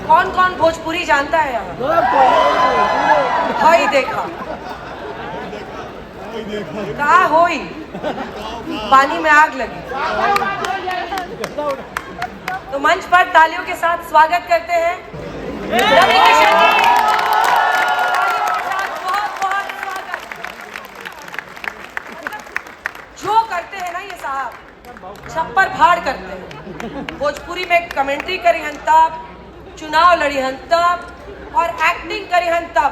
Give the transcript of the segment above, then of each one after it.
कौन कौन भोजपुरी जानता है यहाँ? हई देखा कहा होई पानी में आग लगी। तो मंच पर तालियों के साथ स्वागत करते हैं रवि किशन जी। तालियों के साथ बहुत बहुत स्वागत। जो करते हैं ना ये साहब छप्पर फाड़ करते हैं। भोजपुरी में कमेंट्री करी हन तब, चुनाव लड़ी हन तब और एक्टिंग करी हन तब।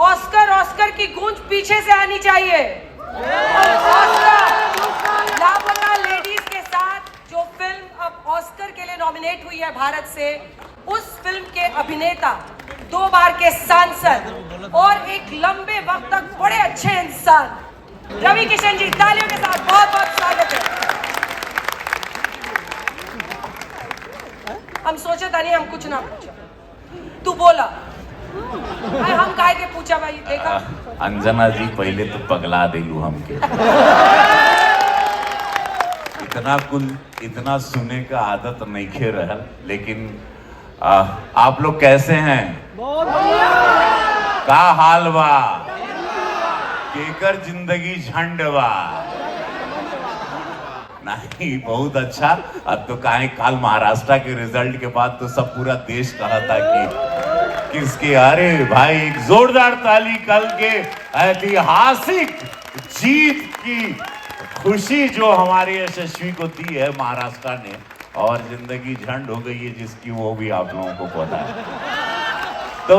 ऑस्कर की गूंज पीछे से आनी चाहिए। लापता लेडीज के साथ जो फिल्म अब ऑस्कर के लिए नॉमिनेट हुई है भारत से, उस फिल्म के अभिनेता, 2 बार के सांसद और एक लंबे वक्त तक बड़े अच्छे इंसान रवि किशन जी। तालियों के साथ बहुत बहुत स्वागत है। हम सोचे था नहीं हम कुछ ना पूछा, तू बोला हम काहे के पूछा भाई। देखा अंजना जी पहले तो पगला दिलू हमके। इतना सुने का आदत नहीं खे रहल, लेकिन आप लोग कैसे हैं? का हाल बा? केकर जिंदगी झंड बा? नहीं, बहुत अच्छा। अब तो काहे काल महाराष्ट्र के रिजल्ट के बाद तो सब पूरा देश कहा था कि किसके, अरे भाई एक जोरदार ताली कल के ऐतिहासिक जीत की खुशी जो हमारे यशस्वी को दी है महाराष्ट्र ने, और जिंदगी झंड हो गई है जिसकी, वो भी आप लोगों को पता है। तो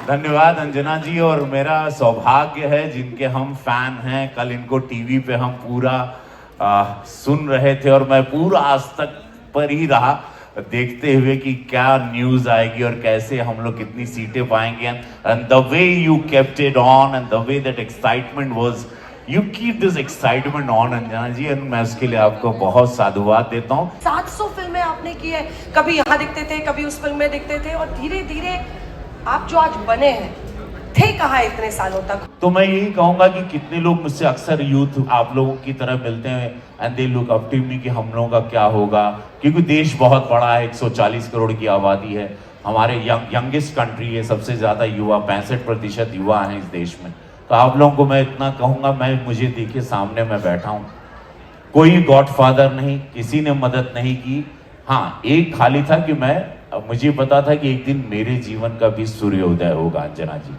धन्यवाद अंजना जी, और मेरा सौभाग्य है जिनके हम फैन हैं, कल इनको टीवी पे हम पूरा सुन रहे थे और मैं पूरा आज तक पर ही रहा देखते हुए कि क्या न्यूज आएगी और कैसे हम लोग कितनी सीटें पाएंगे। And the way you kept it on and the way that excitement was, you keep this excitement on Anjana ji, and मैं उसके लिए आपको बहुत साधुवाद देता हूँ। 700 फिल्में आपने की है, कभी यहाँ दिखते थे कभी उस फिल्म में दिखते थे, और धीरे धीरे आप जो आज बने हैं थे कहाँ इतने सालों तक? तो मैं यही कहूंगा कि कितने लोग मुझसे अक्सर यूथ आप लोगों की तरह मिलते हैं and they look up to me कि हम लोगों का क्या होगा, क्योंकि देश बहुत बड़ा है, 140 करोड़ की आबादी है, हमारे यंगेस्ट कंट्री है, सबसे ज्यादा युवा, 65% युवा हैं इस देश में। तो आप लोगों को मैं इतना कहूंगा, मुझे देखिए सामने मैं बैठा हूँ, कोई गॉडफादर नहीं, किसी ने मदद नहीं की। हाँ, एक खाली था कि मुझे पता था कि एक दिन मेरे जीवन का भी सूर्योदय होगा अंजना जी।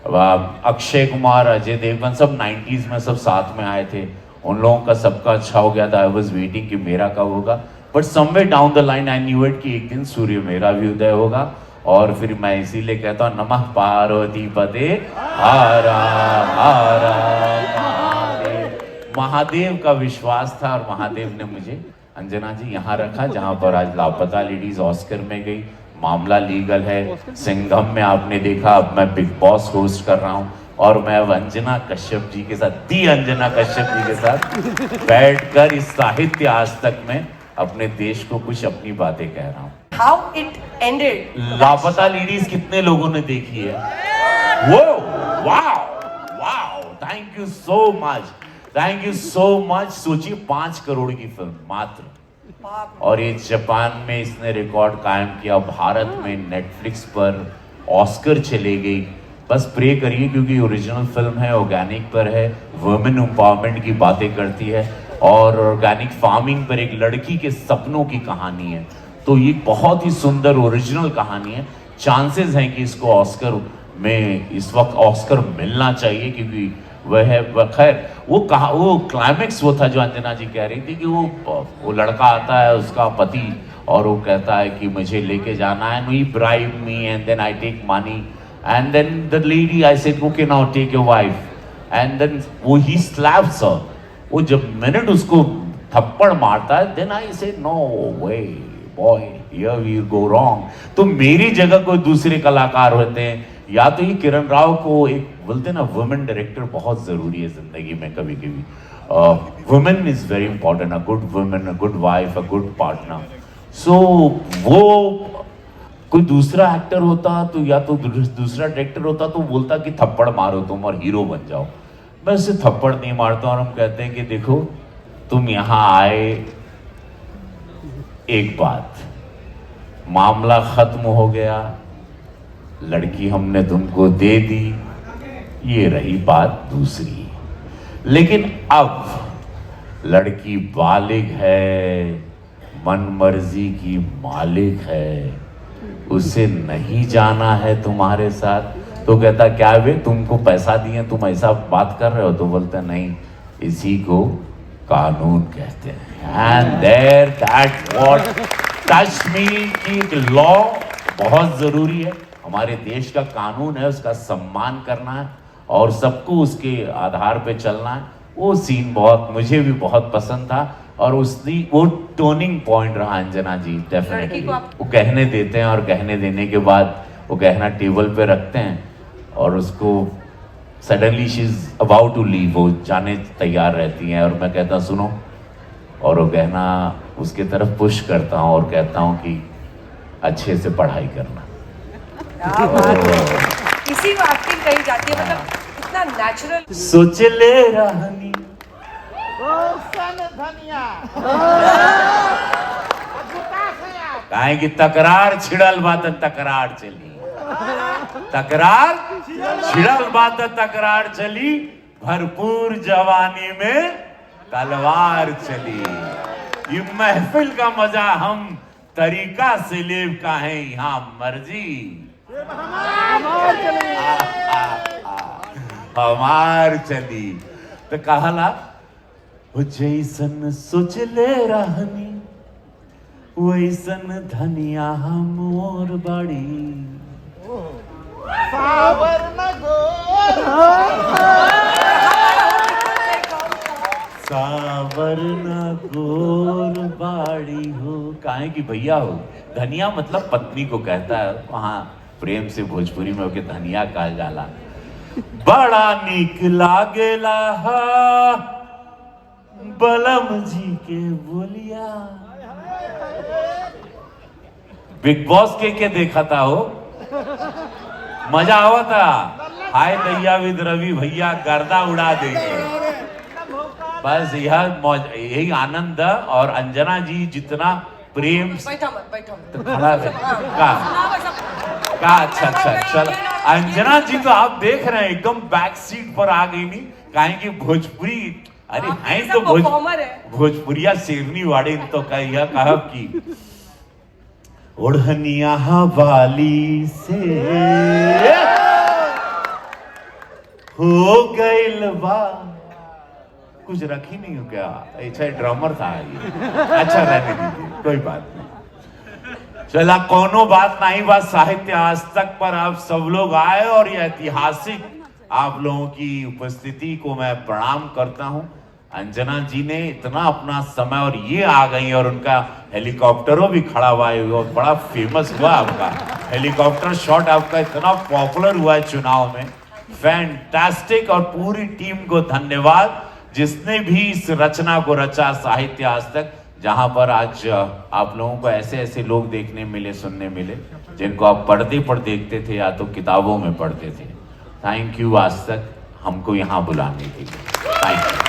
अक्षय कुमार, अजय देवगन सब 90s में सब साथ में आए थे, उन लोगों का सबका अच्छा हो गया था। आई वॉज वेटिंग कि मेरा कब होगा, but somewhere down the line I knew it कि एक दिन सूर्य मेरा भी उदय होगा। और फिर मैं इसीलिए कहता हूँ नमः पार्वती पते हर हर महादेव। महादेव का विश्वास था और महादेव ने मुझे अंजना जी यहाँ रखा, जहाँ पर आज लापता लेडीज ऑस्कर में गई, मामला लीगल है, सिंघम में आपने देखा, अब मैं बिग बॉस होस्ट कर रहा हूँ, और मैं अब अंजना कश्यप जी के साथ, अंजना कश्यप जी के साथ बैठकर इस साहित्य आज तक में अपने देश को कुछ अपनी बातें कह रहा हूँ। How it ended? लापता लेडीज कितने लोगों ने देखी है? वो wow wow, thank you so much, thank you so much. सोचिए 5 करोड़ की फिल्म मात्र, और ये जापान में इसने रिकॉर्ड कायम किया, भारत में नेटफ्लिक्स पर ऑस्कर चले गई। बस प्रे करिए, क्योंकि ओरिजिनल फिल्म है, ऑर्गेनिक पर है, वुमेन एम्पावरमेंट की बातें करती है और ऑर्गेनिक फार्मिंग पर एक लड़की के सपनों की कहानी है। तो ये बहुत ही सुंदर ओरिजिनल कहानी है। चांसेस हैं कि इसको ऑस्कर में इस वक्त ऑस्कर मिलना चाहिए, क्योंकि वह खैर वो क्लाइमेक्स वो था जो अंजना जी कह रही थी कि वो लड़का आता है, उसका पति, और वो कहता है कि मुझे लेके जाना है, no he bribe me and then I take money and then the lady I said okay now take your wife, and then वो ही स्लैप्स हर। वो जब मिनट उसको थप्पड़ मारता है, then I said no way boy, here we go wrong. तो मेरी जगह कोई दूसरे कलाकार होते हैं, या तो ये किरण राव को, एक बोलते ना वुमेन डायरेक्टर बहुत जरूरी है जिंदगी में कभी कभी। Women is very important, a good women, a good wife, a good partner. So वो कोई दूसरा एक्टर होता तो, या तो दूसरा डायरेक्टर होता तो बोलता कि थप्पड़ मारो तुम और हीरो बन जाओ। मैं उससे थप्पड़ नहीं मारता, और हम कहते हैं कि देखो तुम यहां आए, एक बात, मामला खत्म हो गया, लड़की हमने तुमको दे दी, ये रही बात दूसरी। लेकिन अब लड़की बालिग है, मन मर्जी की मालिक है, उसे नहीं जाना है तुम्हारे साथ। तो कहता क्या बे, तुमको पैसा दिए तुम ऐसा बात कर रहे हो? तो बोलते नहीं, इसी को कानून कहते हैं। And there that what touch me कि लॉ बहुत जरूरी है, हमारे देश का कानून है, उसका सम्मान करना है और सबको उसके आधार पे चलना है। वो सीन बहुत मुझे भी बहुत पसंद था और उसकी वो टर्निंग पॉइंट रहा अंजना जी डेफिनेटली। वो गहने देते हैं और गहने देने के बाद वो गहना टेबल पे रखते हैं और उसको suddenly she is about to leave, वो जाने तैयार रहती हैं और मैं कहता सुनो, और वो गहना उसके तरफ पुश करता हूँ और कहता हूँ कि अच्छे से पढ़ाई करना। क्या बात है। इसी को एक्टिंग कही जाती है, मतलब इतना नेचुरल। सोच ले रहनी काहे की तकरार छिड़ल बात तकरार चली, तकरार छिड़ल बात तकरार चली, भरपूर जवानी में तलवार चली। ये महफिल का मजा हम तरीका से लेव का है, यहाँ मर्जी हमार चली। तो कहला वो जैसन सोच ले रहनी वैसन धनिया मोर बड़ी, सावर न गोर बाड़ी हो। काहे कि भैया हो, धनिया मतलब पत्नी को कहता है, वहाँ प्रेम से भोजपुरी में होके धनिया कहा जाला। बड़ा नीक लागेला बलम जी के बोलिया। बिग बॉस के देखा था हो, मजा आवा था। हाय दैया विद रवि भैया गर्दा उड़ा देंगे। बस यही आनंद। और अंजना जी जितना प्रेम बैठा मत तो खड़ा है का अच्छा चल। अंजना जी तो आप देख रहे हैं एकदम बैक सीट पर आ गई नहीं, काहे कि भोजपुरी अरे हैं तो भोजपुरिया शेरनी वाड़े तो कहा कि ओढ़निया वाली से हो गइल बा। कुछ रखी नहीं हो क्या? अच्छा ड्रामर था ये। अच्छा रहने दीजिए, कोई बात नहीं। चला कोनो बात नहीं, बात साहित्य आज तक पर आप सब लोग आए और ये ऐतिहासिक आप लोगों की उपस्थिति को मैं प्रणाम करता हूं। अंजना जी ने इतना अपना समय और ये आ गई और उनका हेलीकॉप्टरों भी खड़ा हुआ है, बड़ा फेमस हुआ आपका हेलीकॉप्टर शॉट, आपका इतना पॉपुलर हुआ है चुनाव में। फैंटास्टिक। और पूरी टीम को धन्यवाद जिसने भी इस रचना को रचा साहित्य आज तक, जहां पर आज आप लोगों को ऐसे ऐसे लोग देखने मिले, सुनने मिले जिनको आप पर्दे पर देखते थे या तो किताबों में पढ़ते थे। थैंक यू आज तक हमको यहाँ बुलाने के लिए। Thank you.